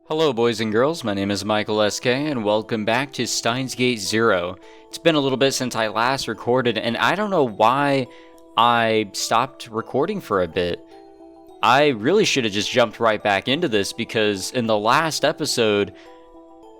Hello boys and girls, my name is Michael SK and welcome back to Steins Gate Zero. It's been a little bit since I last recorded and I don't know why I stopped recording for a bit. I really should have just jumped right back into this because in the last episode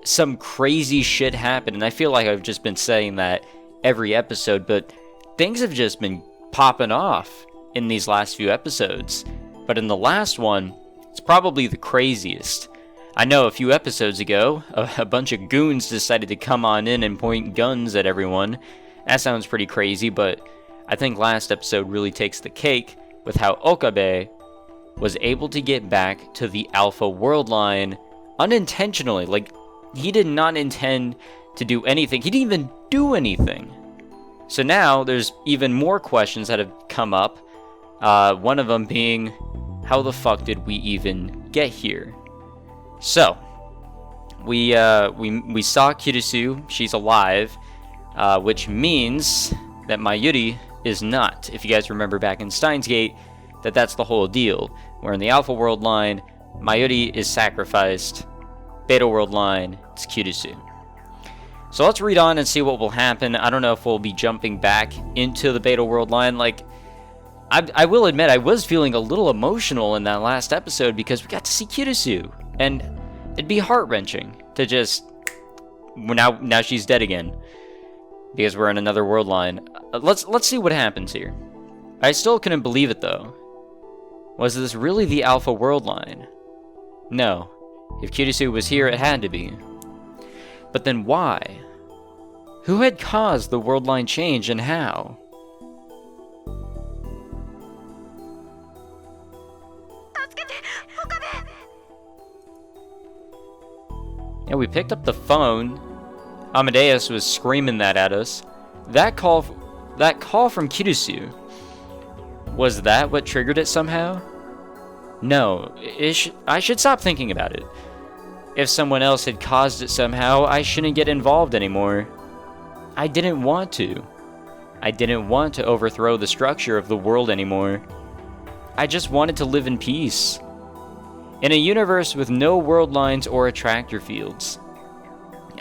some crazy shit happened, and I feel like I've just been saying that every episode, but things have just been popping off in these last few episodes. But in the last one, it's probably the craziest. I know a few episodes ago, a bunch of goons decided to come on in and point guns at everyone. That sounds pretty crazy, but I think last episode really takes the cake with how Okabe was able to get back to the Alpha World Line unintentionally. Like, he did not intend to do anything. He didn't even do anything. So now there's even more questions that have come up. One of them being, how the fuck did we even get here? So, we saw Kirisu, she's alive, which means that Mayuri is not. If you guys remember back in Steins Gate, that's the whole deal. Where in the Alpha World Line, Mayuri is sacrificed, Beta World Line, it's Kirisu. So let's read on and see what will happen. I don't know if we'll be jumping back into the Beta World Line. Like, I will admit, I was feeling a little emotional in that last episode because we got to see Kirisu. And it'd be heart-wrenching to just... Now she's dead again. Because we're in another world line. Let's see what happens here. I still couldn't believe it, though. Was this really the Alpha World Line? No. If Kirisu was here, it had to be. But then why? Who had caused the world line change and how? Yeah, we picked up the phone. Amadeus was screaming that at us. That call from Kirisu. Was that what triggered it somehow? No, I should stop thinking about it. If someone else had caused it somehow, I shouldn't get involved anymore. I didn't want to. I didn't want to overthrow the structure of the world anymore. I just wanted to live in peace. In a universe with no world lines or attractor fields,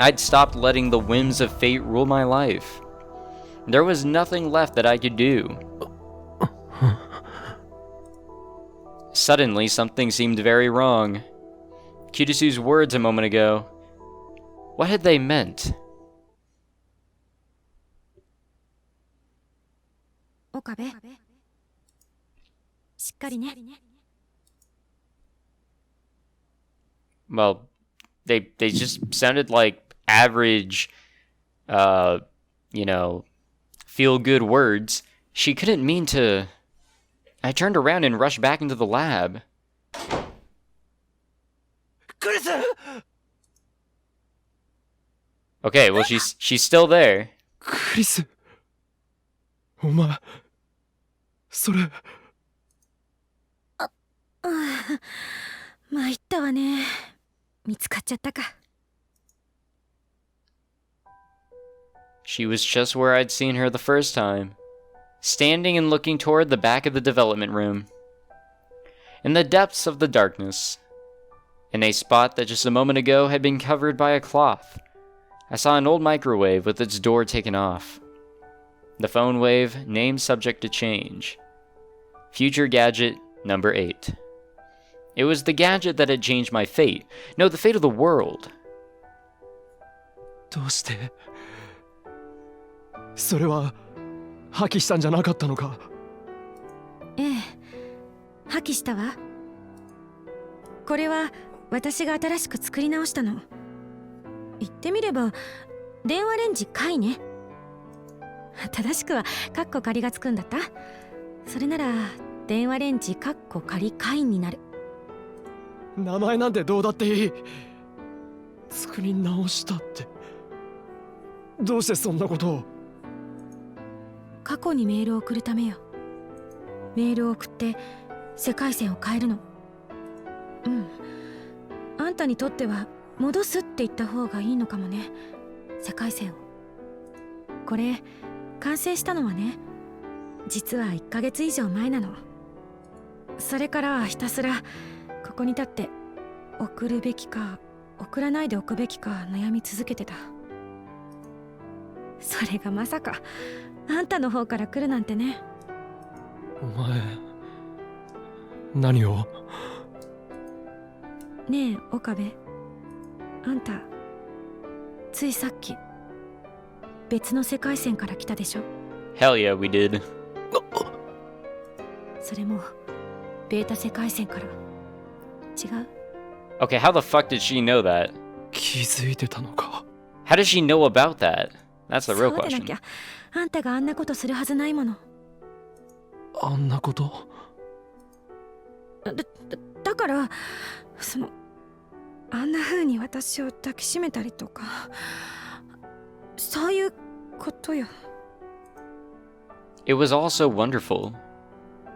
I'd stopped letting the whims of fate rule my life. There was nothing left that I could do. Suddenly, something seemed very wrong. Kirisu's words a moment ago, what had they meant? Okabe, しっかりね。 Well, they just sounded like average, feel-good words. She couldn't mean to... I turned around and rushed back into the lab. Okay, well, she's still there. Chris, お前、それ。参ったわね。見つかっちゃったか。 She was just where I'd seen her the first time, standing and looking toward the back of the development room. In the depths of the darkness, in a spot that just a moment ago had been covered by a cloth, I saw an old microwave with its door taken off. The phone wave, named subject to change. Future gadget number 8. It was the gadget that had changed my fate. No, the fate of the world. どうして？それは破棄したんじゃなかったのか？ええ、破棄したわ。これは私が新しく作り直したの。言ってみれば電話レンジ解ね。正しくはカッコ仮がつくんだった。それなら電話レンジカッコ仮解になる。名前なんてどうだっていい。作り直したって。どうしてそんなことを？過去にメールを送るためよ。メールを送って世界線を変えるの。うん。あんたにとっては戻すって言った方がいいのかもね。世界線を。これ完成したのはね、実は1ヶ月以上前なの。それからはひたすらここに立って送るべきか送らないでおくべきか悩み続けてた。それがまさかあんたの方から来るなんてね。お前何を？ねえ岡部、あんたついさっき別の世界線から来たでしょ。 Hell yeah, we did. それもベータ世界線から。違う？ Okay, how the fuck did she know that? 気づいてたのか。 How does she know about that? That's the そ real うでな question. きゃあんたがあんなことするはずないもの。あんなこと？だからあんな風に私を抱きしめたりとかそういうことよ。 It was all so wonderful.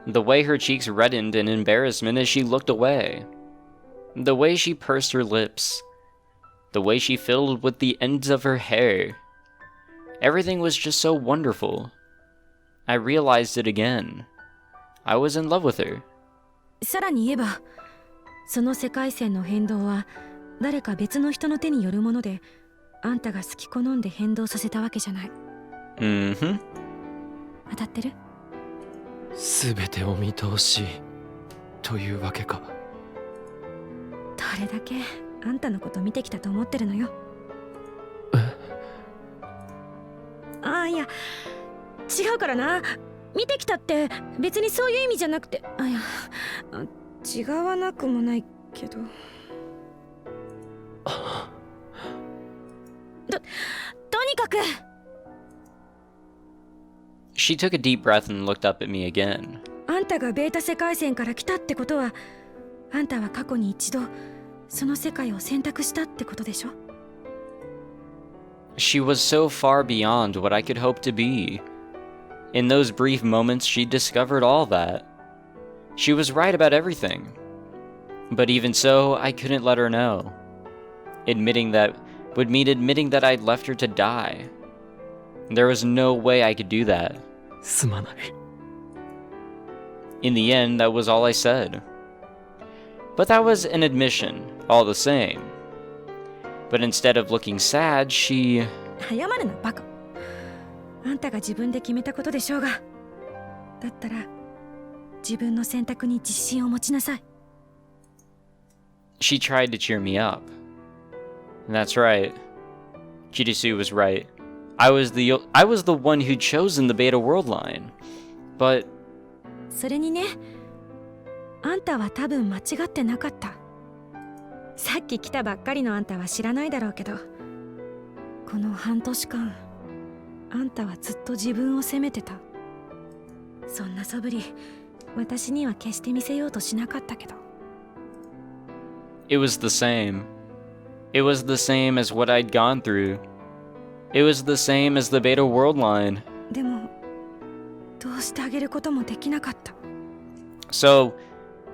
The way her cheeks reddened in embarrassment as she looked away. The way she pursed her lips. The way she fiddled with the ends of her hair. Everything was just so wonderful. I realized it again. I was in love with her. さらに言えばその世界線の変動は誰か別の人の手によるもので、あんたが好き好んで変動させたわけじゃない。Mm-hmm. 当たってる？すべてお見通しというわけか。どれだけあんたのこと見てきたと思ってるのよ。あ、いや違うからな。見てきたって別にそういう意味じゃなくて、いや違わなくもないけど。とにかく。 She took a deep breath and looked up at me again. あんたがベータ世界線から来たってことは、あんたは過去に一度その世界を選択したってことでしょ。 She was so far beyond what I could hope to be. In those brief moments, she discovered all that. She was right about everything. But even so, I couldn't let her know. Admitting that would mean admitting that I'd left her to die. There was no way I could do that. すまない。 In the end, that was all I said. But that was an admission, all the same. But instead of looking sad, she... 謝るなバカ。あんたが自分で決めたことでしょうが。だったら自分の選択に自信を持ちなさい。 She tried to cheer me up. And that's right. Kirisu was right. I was the one who'd chosen the Beta World line. But それにね、あんたは多分間違ってなかった。さっき来たばっかりのあんたは知らないだろうけど、この半年間あんたはずっと自分を責めてた。そんな素振り私には決して見せようとしなかったけど。 it was the same. It was the same as what I'd gone through. It was the same as the Beta World line. でもどうしてあげることもできなかった。 So,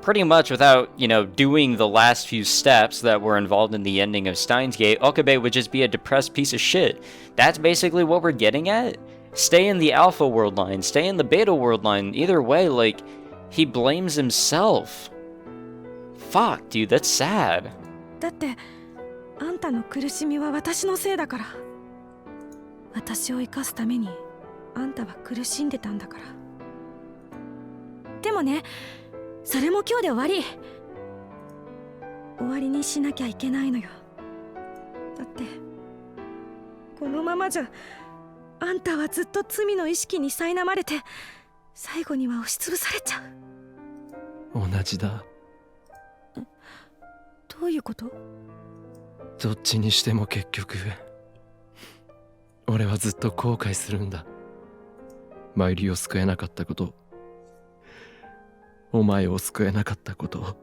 pretty much without, doing the last few steps that were involved in the ending of Steins Gate, Okabe would just be a depressed piece of shit. That's basically what we're getting at? Stay in the Alpha World line, stay in the Beta World line. Either way, he blames himself. Fuck, dude, that's sad. だってあんたの苦しみは私のせいだから。私を生かすためにあんたは苦しんでたんだから。でもね、それも今日で終わり。終わりにしなきゃいけないのよ。だってこのままじゃあんたはずっと罪の意識に苛まれて最後には押しつぶされちゃう。同じだ。どういうこと？どっちにしても結局俺はずっと後悔するんだ。マイリを救えなかったこと、お前を救えなかったこと、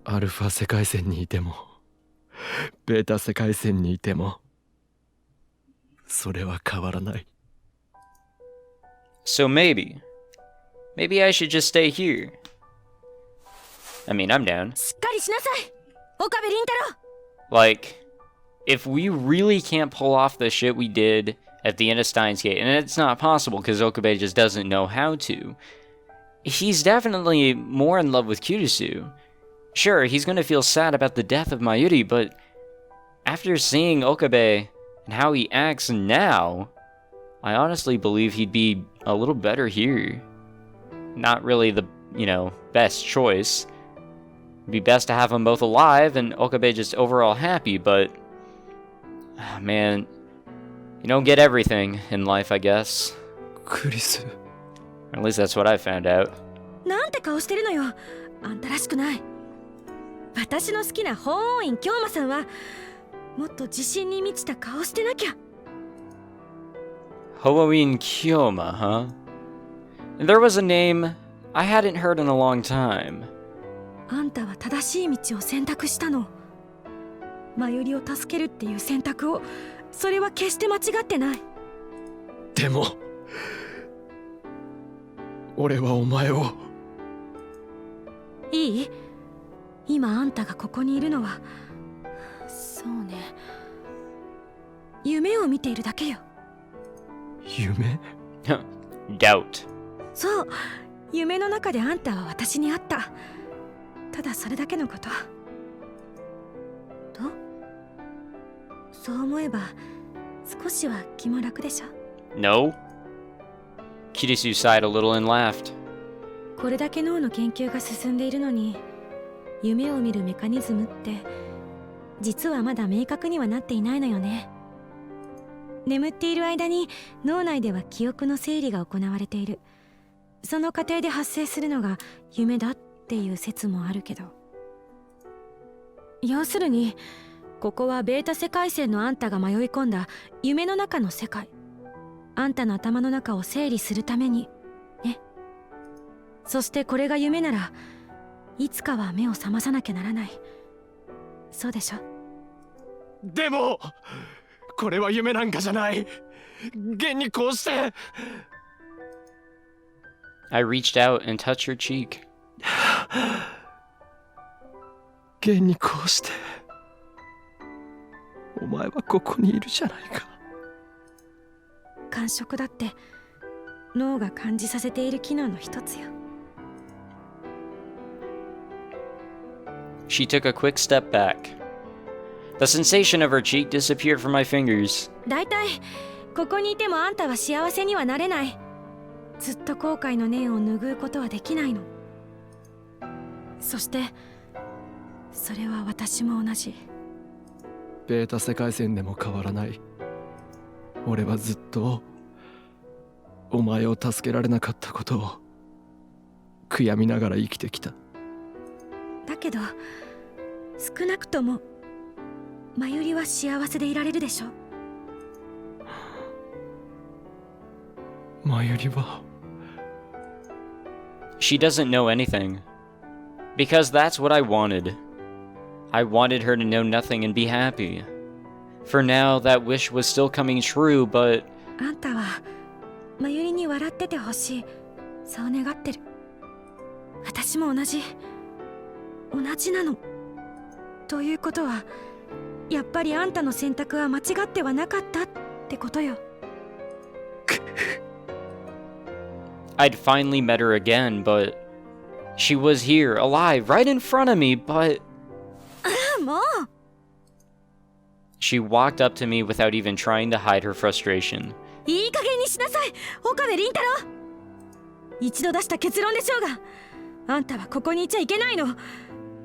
アルファ世界線にいてもベータ世界線にいてもそれは変わらない。 So maybe I should just stay here. I mean, I'm down. しっかりしなさい、岡部倫太郎。 If we really can't pull off the shit we did at the end of Steins Gate, and it's not possible because Okabe just doesn't know how to, he's definitely more in love with Kirisu. Sure, he's gonna feel sad about the death of Mayuri, but after seeing Okabe and how he acts now, I honestly believe he'd be a little better here. Not really the, best choice. It'd be best to have them both alive and Okabe just overall happy, but man, you don't get everything in life, I guess. クリス。 At least that's what I found out. なんて顔してるのよ。あんたらしくない。私の好きな法王院京馬さんはもっと自信に満ちた顔してなきゃ。Hoin Kyoma, huh? There was a name I hadn't heard in a long time. あんたは正しい道を選択したの。マユリを助けるっていう選択を、それは決して間違ってない。でも俺はお前を。いい？今あんたがここにいるのは、そうね、夢を見ているだけよ。夢？ Doubt. そう、夢の中であんたは私に会った。ただそれだけのこと。と？そう思えば少しは気も楽でしょ。 No? Kirisu sighed a little and laughed. これだけ脳の研究が進んでいるのに、夢を見るメカニズムって実はまだ明確にはなっていないのよね。眠っている間に脳内では記憶の整理が行われている。その過程で発生するのが夢だっていう説もあるけど、要するにここはベータ世界線のあんたが迷い込んだ夢の中の世界。あんたの頭の中を整理するためにね。そしてこれが夢ならいつかは目を覚まさなきゃならない。そうでしょ。でもこれは夢なんかじゃない。現にこうして。 I reached out and touched her cheek. 現にこうしてお前はここにいるじゃないか。感触だって脳が感じさせている機能の一つよ。She took a quick step back. The sensation of her cheek disappeared from my fingers. だいたいここにいてもあんたは幸せにはなれない。ずっと後悔の念を拭うことはできないの。そしてそれは私も同じ。ベータ世界線でも変わらない。俺はずっとお前を助けられなかったことを悔やみながら生きてきた。だけど少なくともマユリは幸せでいられるでしょ。マユリは She doesn't know anything. Because that's what I wanted. I wanted her to know nothing and be happy. For now, that wish was still coming true, but... あんたはマユリに笑っててほしい。そう願ってる。私も同じなの。ということはやっぱりあんたの選択は間違ってはなかったってことよ。I'd finally met her again, but she was here, alive, right in front of me, but... もう She walked up to me without even trying to hide her frustration. いい加減にしなさい、岡部倫太郎。一度出した結論でしょうが、あんたはここにいちゃいけないの。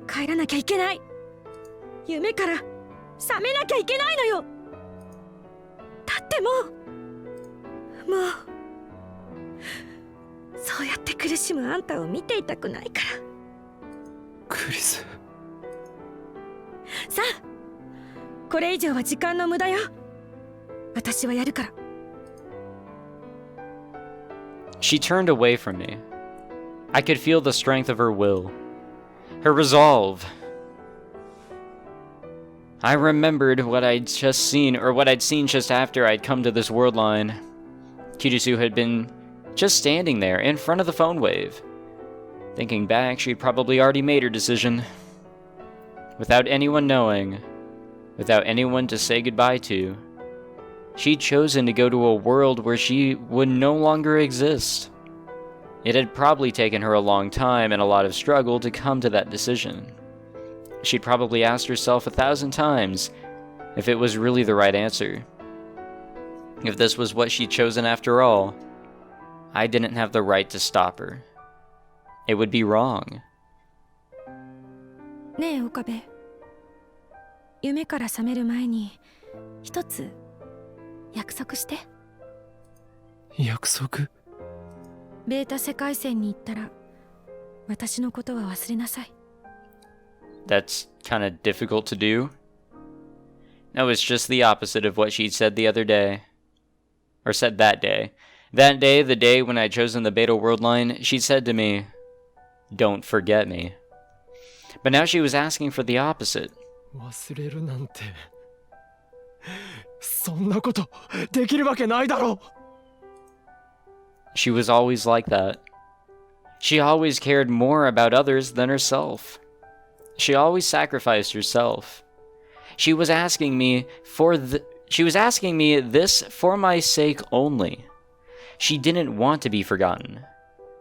帰らなきゃいけない。夢から覚めなきゃいけないのよ。だってもうそうやって苦しむあんたを見ていたくないから。クリス。さあ、これ以上は時間の無駄よ。私はやるから。She turned away from me. I could feel the strength of her will, her resolve. I remembered what I'd just seen, or what I'd seen just after I'd come to this world line. Kirisu had been just standing there in front of the phone wave. Thinking back, she'd probably already made her decision. Without anyone knowing, without anyone to say goodbye to, she'd chosen to go to a world where she would no longer exist. It had probably taken her a long time and a lot of struggle to come to that decision. she'd probably asked herself 1,000 times if it was really the right answer. If this was what she'd chosen after all, I didn't have the right to stop her. It would be wrong. ねえ岡部、夢から覚める前に一つ約束して。約束？ベータ世界線に行ったら私のことは忘れなさい。 That's kind of difficult to do. No, it's just the opposite of what she'd said the other day. Or said that day. That day, the day when I'd chosen the Beta World line, she'd said to me, "Don't forget me." But now she was asking for the opposite. 忘れるなんて、そんなことできるわけないだろう。 She was always like that. She always cared more about others than herself. She always sacrificed herself. She was asking me this for my sake only. She didn't want to be forgotten.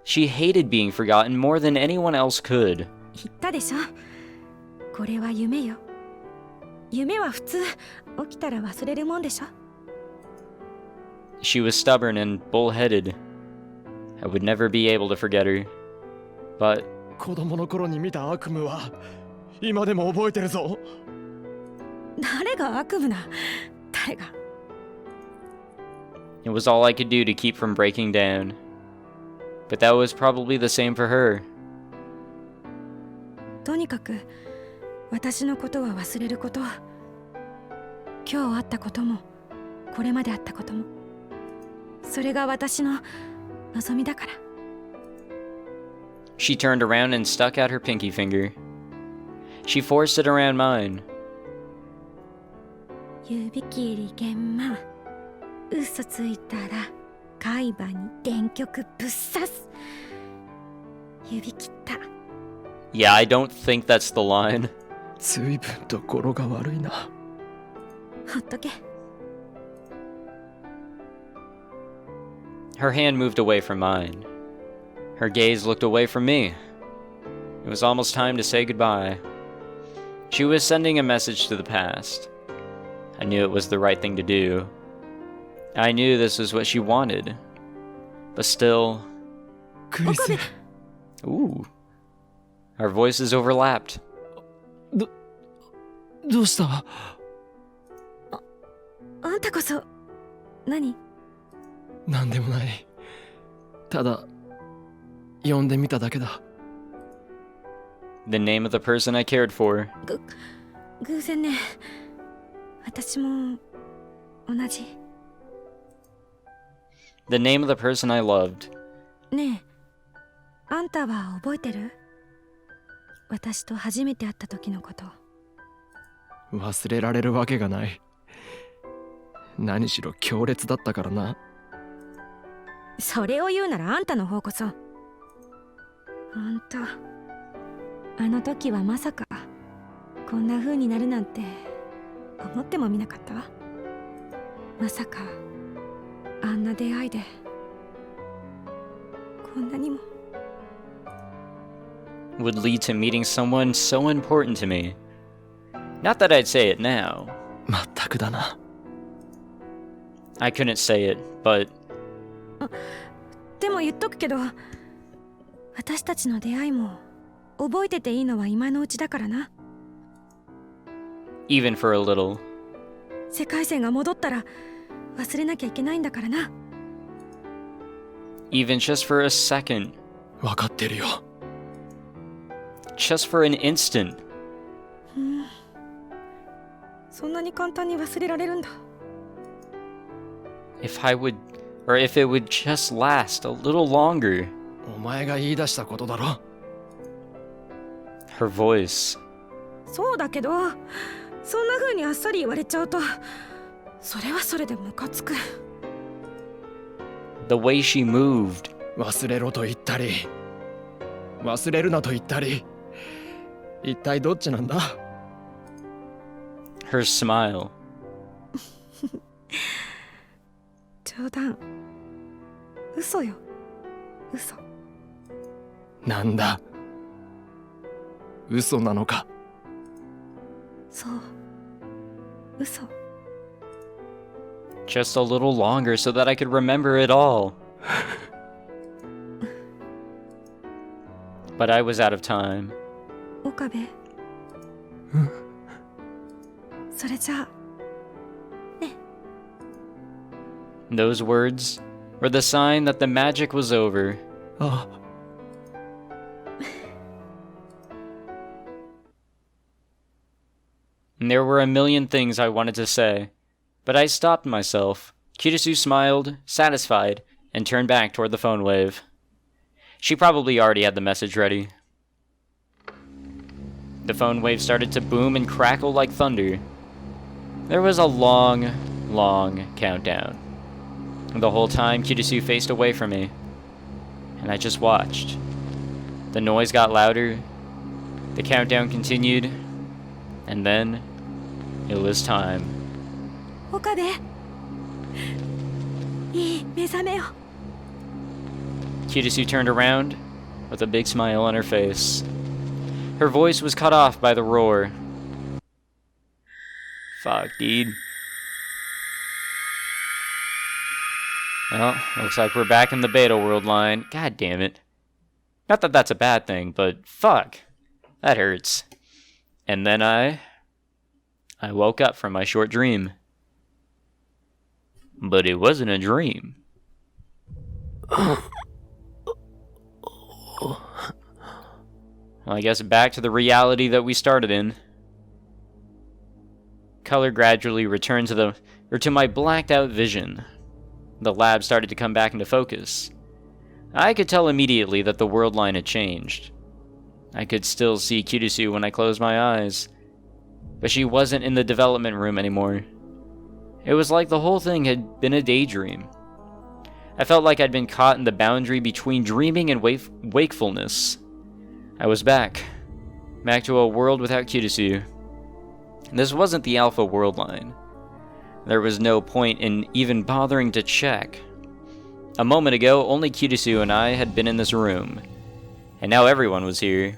She hated being forgotten more than anyone else could. 言ったでしょ、これは夢よ。夢は普通起きたら忘れるもんでしょ。 She was stubborn and bullheaded. I would never be able to forget her. But 子供の頃に見た悪夢は今でも覚えてるぞ。誰が悪夢な、誰が。 it was all I could do to keep from breaking down. But that was probably the same for her. とにかく私のことは忘れること。今日あったこともこれまであったことも、それが私の望みだから。 She turned around and stuck out her pinky finger. She forced it around mine. 指切り玄馬、嘘ついたら海馬に電極ぶっ刺す。指切った。 Yeah, I don't think that's the line. 随分と語呂が悪いな。ほっとけ。 Her hand moved away from mine. Her gaze looked away from me. It was almost time to say goodbye. She was sending a message to the past. I knew it was the right thing to do. I knew this was what she wanted. But still... クリス、 Ooh. Our voices overlapped. どうした？あんたこそ何？なんでもない。ただ呼んでみただけだ。 The name of the person I cared for. 偶然ね。私も同じ。 The name of the person I loved. ねえ、あんたは覚えてる？私と初めて会った時のこと。忘れられるわけがない。何しろ強烈だったからな。それを言うならあんたの方こそ。あんた、あの時はまさかこんな風になるなんて思ってもみなかったわ。まさかあんな出会いでこんなにも。 would lead to meeting someone so important to me. Not that I'd say it now. まったくだな。I couldn't say it, but でも言っとくけど、私たちの出会いも覚えてていいのは今のうちだからな。 even for a little. 世界線が戻ったら忘れなきゃいけないんだからな。 Even just for a second. わかってるよ。Just for an instant. そんなに簡単に忘れられるんだ。 If I would, or if it would just last a little longer. お前が言い出したことだろ。 Her voice. そうだけど、そんな風にあっさり言われちゃうと、それはそれでムカつく。 The way she moved. 忘れろと言ったり、忘れるなと言ったり、一体どっちなんだ？ Her smile. 冗談。嘘よ。嘘。なんだ？嘘なのか？そう、嘘。 Just a little longer so that I could remember it all. But I was out of time. 岡部。それじゃあ。 Those words were the sign that the magic was over. あ And there were a million things I wanted to say, but I stopped myself. Kirisu smiled, satisfied, and turned back toward the phone wave. She probably already had the message ready. The phone wave started to boom and crackle like thunder. There was a long, long countdown. The whole time, Kirisu faced away from me, and I just watched. The noise got louder, the countdown continued, and then it was time. 岡部。いい目覚めよ。 Kirisu turned around with a big smile on her face. Her voice was cut off by the roar. Fuck, dude. Well, looks like we're back in the beta world line. God damn it. Not that that's a bad thing, but fuck. That hurts. And then I woke up from my short dream. But it wasn't a dream. Well, I guess back to the reality that we started in. Color gradually returned to my blacked out vision. The lab started to come back into focus. I could tell immediately that the world line had changed. I could still see Kirisu when I closed my eyes, but she wasn't in the development room anymore. It was like the whole thing had been a daydream. I felt like I'd been caught in the boundary between dreaming and wakefulness. I was back to a world without Kirisu. This wasn't the Alpha world line. There was no point in even bothering to check. A moment ago, only Kirisu and I had been in this room, and now everyone was here.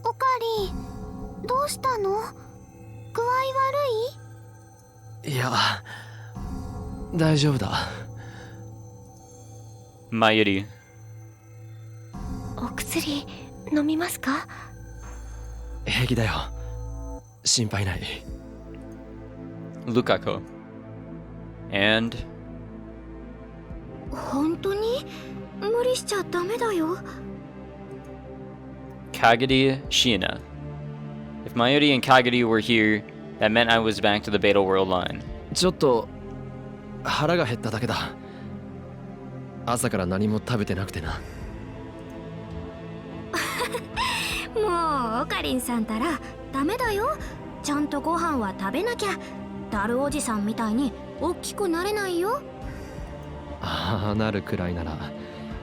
おかり、どうしたの？具合悪い？いや、大丈夫だ。Mayuri. お薬飲みますか？平気だよ。心配ない。Lukako. And 本当に？無理しちゃダメだよ。Kagadi Shiina. If Mayuri and Kagadi were here, that meant I was back to the Beta World line. ちょっと腹が減っただけだ。朝から何も食べてなくてな。もうオカリンさんたらダメだよ。ちゃんとご飯は食べなきゃ。ダルおじさんみたいに大きくなれないよ。ああ、なるくらいなら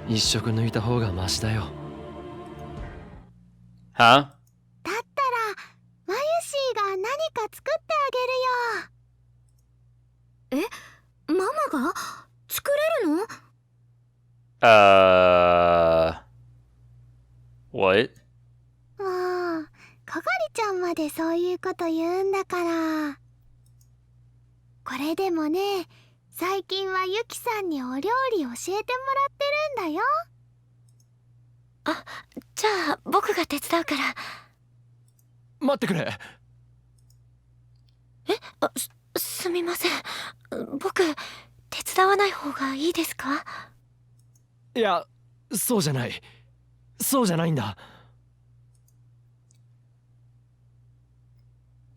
一食抜いた方がマシだよ。Huh? だったらマユシーが何か作ってあげるよ。え、ママが作れるの？ What? もう、かがりちゃんまでそういうこと言うんだから。これでもね、最近はユキさんにお料理教えてもらってるんだよ。あ、じゃあ僕が手伝うから。待ってくれ。すみません。僕、手伝わない方がいいですか？いや、そうじゃない。そうじゃないんだ。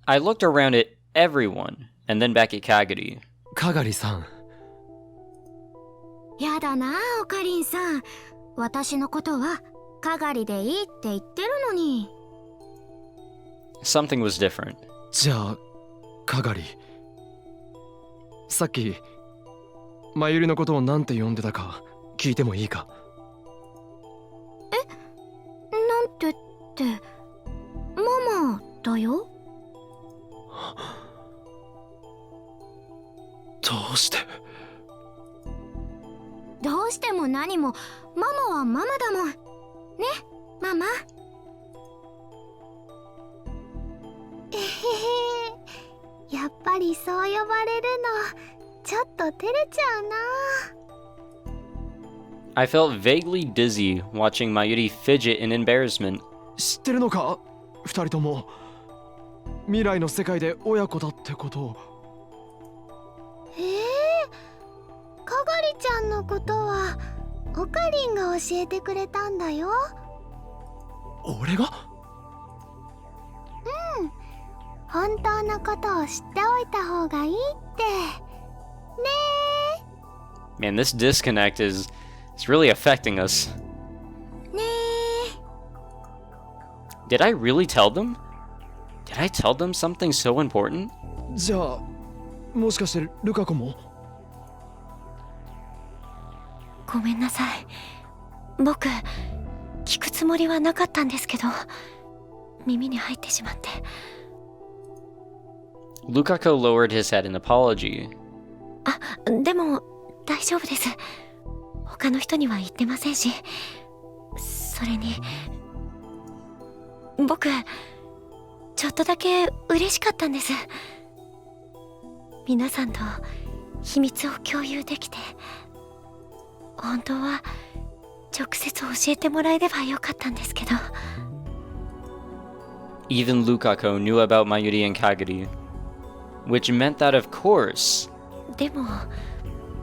I looked around at everyone, and then back at Kagadi. かがりさん。やだな、オカリンさん。私のことは、かがりでいいって言ってるのに。Something was different. じゃあ、かがり。さっき、まゆりのことをなんて呼んでたか聞いてもいいか？なんてって、ママだよ。どうして？どうしても何も、ママはママだもん。ね、ママ。へへ、やっぱりそう呼ばれるのちょっと照れちゃうな。 I felt vaguely dizzy watching Mayuri fidget in embarrassment. 知ってるのか二人とも。未来の世界で親子だってことを。かがりちゃんのことはオカリンが教えてくれたんだよ。俺が？本当のことを知っておいた方がいいってね。 Man, this disconnect is really affecting us. ね Did I really tell them? Did I tell them something so important? じゃあもしかしてルカ子も？ごめんなさい。僕聞くつもりはなかったんですけど、耳に入ってしまって。Lukako lowered his head in apology. あ、でも大丈夫です。他の人には言ってませんし、それに僕ちょっとだけ嬉しかったんです。皆さんと秘密を共有できて、本当は直接教えてもらえればよかったんですけど。 Even Lukako knew about Mayuri and Kagari, which meant that, of course. でも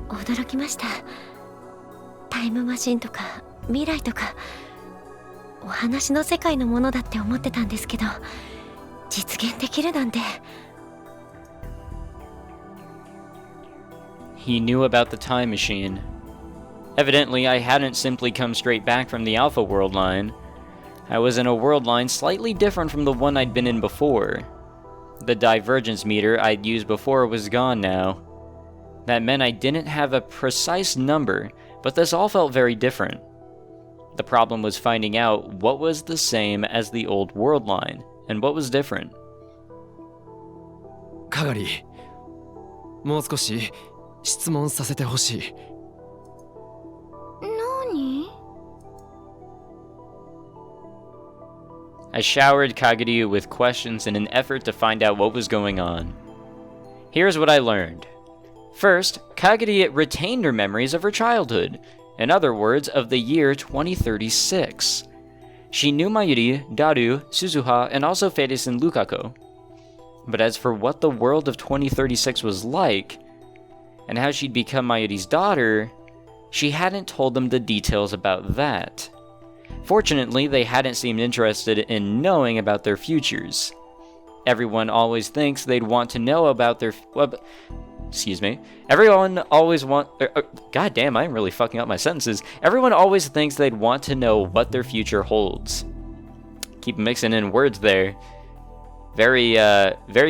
驚きました。タイムマシンとか未来とかお話の世界のものだって思ってたんですけど、実現できるなんて。 He knew about the time machine. Evidently, I hadn't simply come straight back from the Alpha World line. I was in a world line slightly different from the one I'd been in before. The divergence meter I'd used before was gone now. That meant I didn't have a precise number, but this all felt very different. The problem was finding out what was the same as the old world line, and what was different. かがり、もう少し質問させてほしい。何？ I showered Kaguryu with questions in an effort to find out what was going on. Here's what I learned. First, Kaguryu retained her memories of her childhood, in other words, of the year 2036. She knew Mayuri, Daru, Suzuha, and also Feides and Lukako. But as for what the world of 2036 was like, and how she'd become Mayuri's daughter, she hadn't told them the details about that. Fortunately, they hadn't seemed interested in knowing about their futures. Everyone always thinks they'd want to know about their... Everyone always God damn, I'm really fucking up my sentences. Everyone always thinks they'd want to know what their future holds. Keep mixing in words there. Very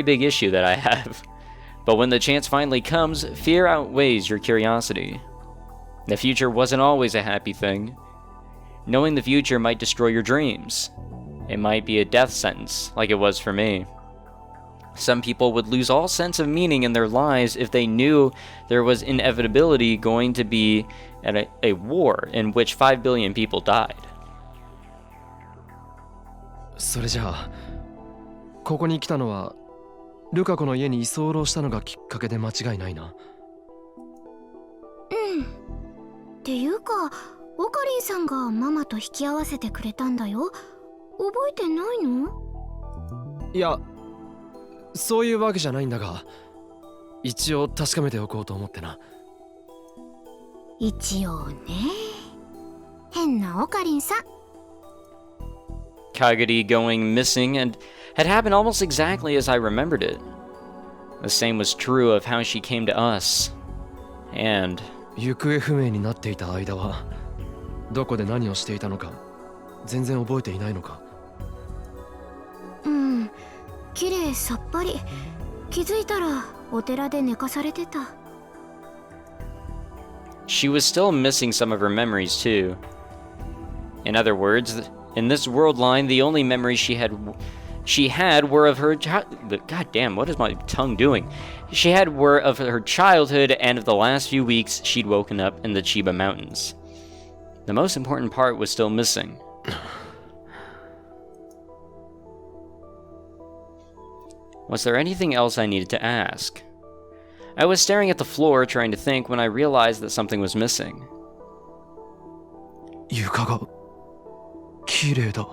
big issue that I have. But when the chance finally comes, fear outweighs your curiosity. The future wasn't always a happy thing. Knowing the future might destroy your dreams. It might be a death sentence, like it was for me. Some people would lose all sense of meaning in their lives if they knew there was inevitability going to be a war in which 5 billion people died. それじゃあ、ここに来たのはルカ子の家に居候したのがきっかけで間違いないな。うん。っていうか、オカリンさんがママと引き合わせてくれたんだよ。覚えてないの？いや、そういうわけじゃないんだが、一応確かめておこうと思ってな。一応ね。変なオカリンさん。Kaguri going missing and had happened almost exactly as I remembered it. The same was true of how she came to us. And... 行方不明になっていた間は、どこで何をしていたのか、全然覚えていないのか。うん、綺麗さっぱり。気づいたらお寺で寝かされてた。She was still missing some of her memories too. In other words, in this world line, the only memories she had were of her God damn, what is my tongue doing? Were of her childhood and of the last few weeks she'd woken up in the Chiba Mountains. The most important part was still missing. Was there anything else I needed to ask? I was staring at the floor trying to think when I realized that something was missing. 床が綺麗だ。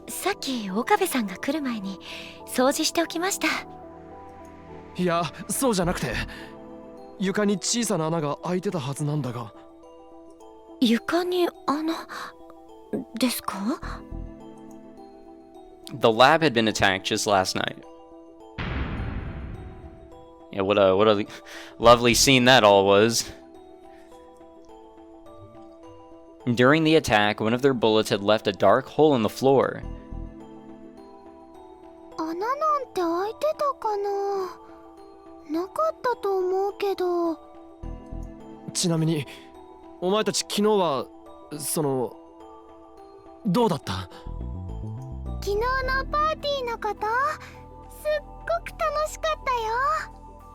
さっき岡部さんが来る前に掃除しておきました。いや、そうじゃなくて、床に小さな穴が開いてたはずなんだが。床に穴ですか？ The lab had been attacked just last night. Yeah, what a lovely scene that all was. During the attack, one of their bullets had left a dark hole in the floor. 穴なんて開いてたかな。なかったと思うけど。ちなみに、お前たち昨日は、どうだった？昨日のパーティーのこと、すっごく楽しかったよ。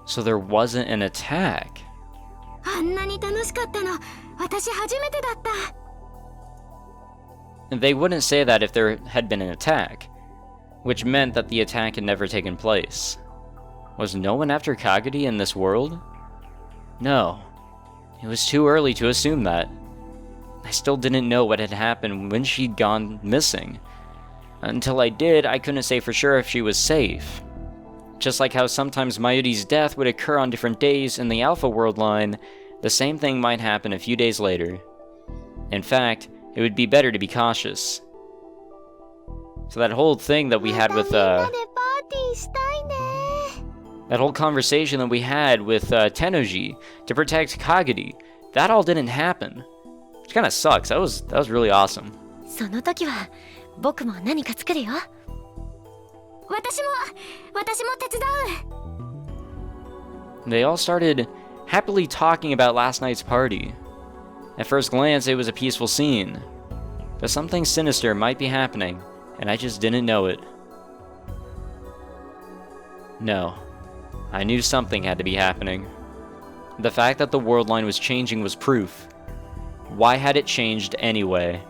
So there wasn't an attack. あんなに楽しかったの、私初めてだった。They wouldn't say that if there had been an attack, which meant that the attack had never taken place. Was no one after Kagadi in this world? No. It was too early to assume that. I still didn't know what had happened when she'd gone missing. Until I did, I couldn't say for sure if she was safe. Just like how sometimes Mayuri's death would occur on different days in the Alpha World line, the same thing might happen a few days later. In fact, it would be better to be cautious. So that whole thing that we had with, that whole conversation that we had with, Tennoji to protect Kagadi, that all didn't happen. Which kinda sucks. That was really awesome. その時は僕も何か作るよ。私も手伝う。 They all started happily talking about last night's party. At first glance, it was a peaceful scene. But something sinister might be happening, and I just didn't know it. No. I knew something had to be happening. The fact that the world line was changing was proof. Why had it changed anyway?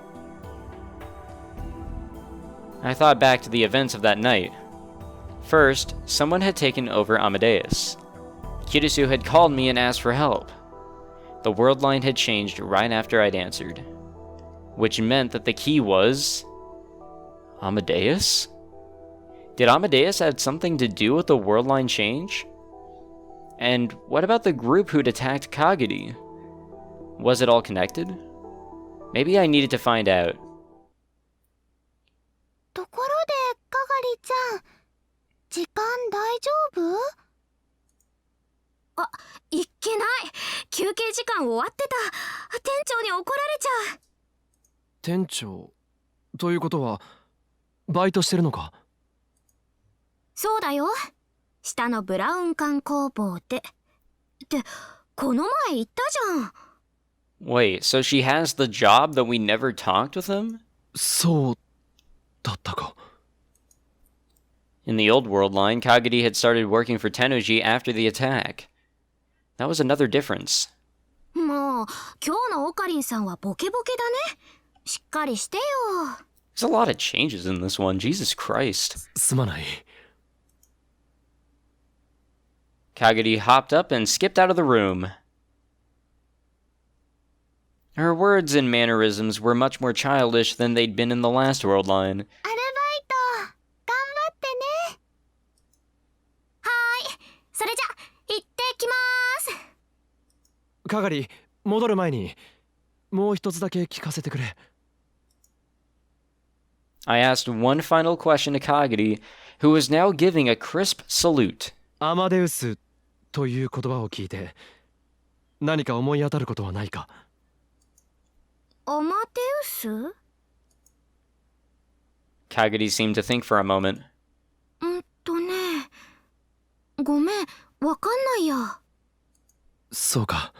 I thought back to the events of that night. First, someone had taken over Amadeus. Kirisu had called me and asked for help. The world line had changed right after I'd answered, which meant that the key was Amadeus? Did Amadeus have something to do with the world line change? And what about the group who'd attacked Kagadi? Was it all connected? Maybe I needed to find out. ところで、かがりちゃん、時間大丈夫？あ、いっけない。休憩時間終わってた。店長に怒られちゃう。店長ということはバイトしてるのか？そうだよ。下のブラウン管工房で。ってこの前言ったじゃん。Wait, so she has the job that we never talked with him? そうだったか。In the old world line, Kagadi had started working for Tennoji after the attack. That was another difference. もう、今日のオカリンさんはボケボケだね。しっかりしてよ。There's a lot of changes in this one, Jesus Christ. すまない。Kagadi hopped up and skipped out of the room. Her words and mannerisms were much more childish than they'd been in the last world line. アルバイト、頑張ってね。はーい。それじゃ、行ってきまーす。かがり、戻る前にもう一つだけ聞かせてくれ。I asked one final question to Kagadi, who was now giving a crisp salute. アマデウスという言葉を聞いて何か思い当たることはないか？アマテウス？ Kagadi seemed to think for a moment. ね。ごめん、わかんないや。そうか。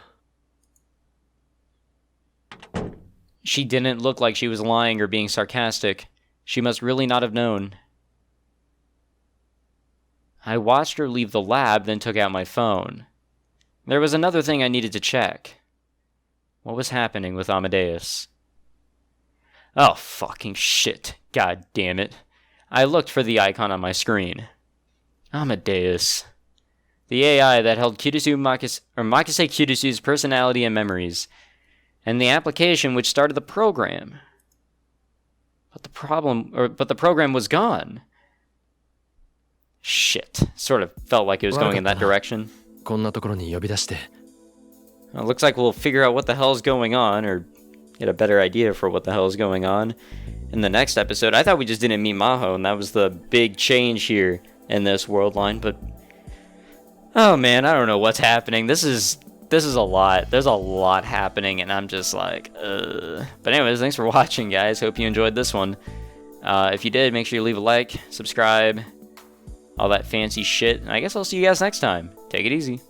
She didn't look like she was lying or being sarcastic. She must really not have known. I watched her leave the lab, then took out my phone. There was another thing I needed to check. What was happening with Amadeus? Oh, fucking shit. God damn it. I looked for the icon on my screen. Amadeus. The AI that held Makise Kirisu's personality and memories. And the application which started the program. But the program was gone. Shit. Sort of felt like it was going in that direction. こんなところに呼び出して。 Well, it looks like we'll figure out what the hell's going on, or get a better idea for what the hell's going on in the next episode. I thought we just didn't meet Maho, and that was the big change here in this world line, but oh man, I don't know what's happening. This is a lot. There's a lot happening, and I'm just like, But anyways, thanks for watching, guys. Hope you enjoyed this one. If you did, make sure you leave a like, subscribe, all that fancy shit. And I guess I'll see you guys next time. Take it easy.